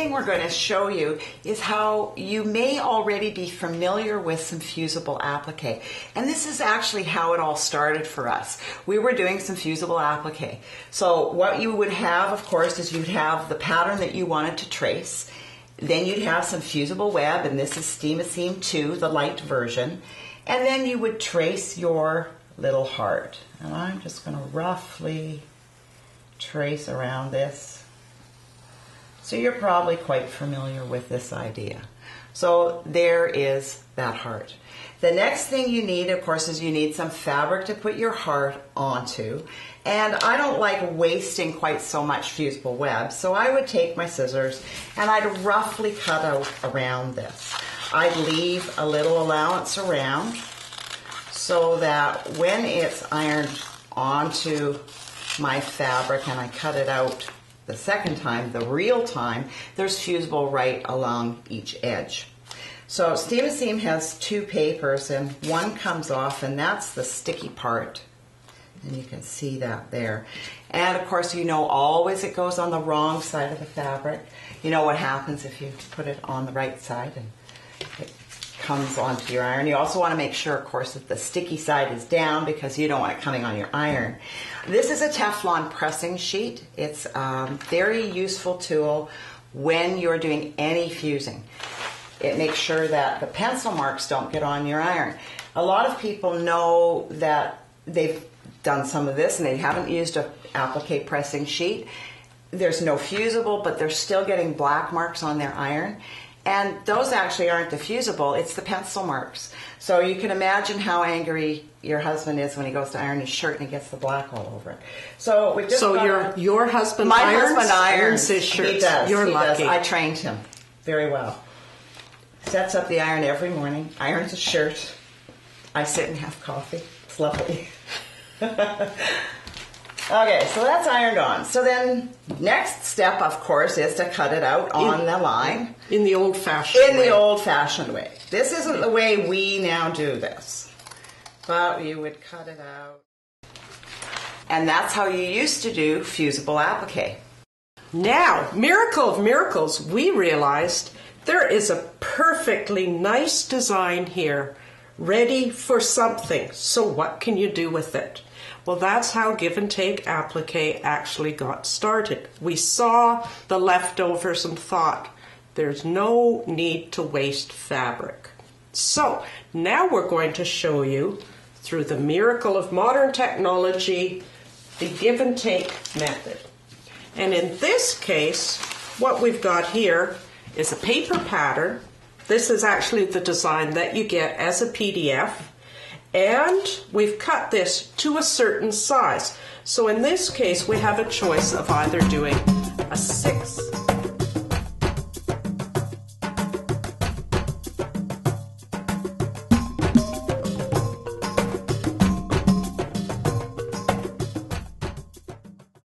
thing we're going to show you is how you may already be familiar with some fusible applique. And this is actually how it all started for us. We were doing some fusible applique. So what you would have, of course, is you'd have the pattern that you wanted to trace. Then you'd have some fusible web, and this is Steam-A-Seam 2, the light version. And then you would trace your little heart. And I'm just going to roughly trace around this. So you're probably quite familiar with this idea. So there is that heart. The next thing you need, of course, is you need some fabric to put your heart onto. And I don't like wasting quite so much fusible web, so I would take my scissors and I'd roughly cut out around this. I'd leave a little allowance around so that when it's ironed onto my fabric and I cut it out the second time, the real time, there's fusible right along each edge. So Steam-A-Seam has two papers, and one comes off, and that's the sticky part. And you can see that there. And of course, you know always it goes on the wrong side of the fabric. You know what happens if you put it on the right side and it comes onto your iron. You also want to make sure, of course, that the sticky side is down because you don't want it coming on your iron. This is a Teflon pressing sheet. It's a very useful tool when you're doing any fusing. It makes sure that the pencil marks don't get on your iron. A lot of people know that they've done some of this and they haven't used an applique pressing sheet. There's no fusible, but they're still getting black marks on their iron. And those actually aren't the fusible, it's the pencil marks. So you can imagine how angry your husband is when he goes to iron his shirt and he gets the black all over it. So we just your husband my irons? husband irons his shirt. He does. You're he lucky. Does. I trained him very well. Sets up the iron every morning, irons his shirt. I sit and have coffee. It's lovely. Okay, so that's ironed on. So then next step, of course, is to cut it out on the line. In the old-fashioned way. In the old-fashioned way. This isn't the way we now do this. But you would cut it out. And that's how you used to do fusible applique. Now, miracle of miracles, we realized there is a perfectly nice design here, ready for something. So what can you do with it? Well, that's how Give and Take Applique actually got started. We saw the leftovers and thought, there's no need to waste fabric. So now we're going to show you, through the miracle of modern technology, the give and take method. And in this case, what we've got here is a paper pattern. This is actually the design that you get as a PDF. And we've cut this to a certain size. So in this case, we have a choice of either doing a 6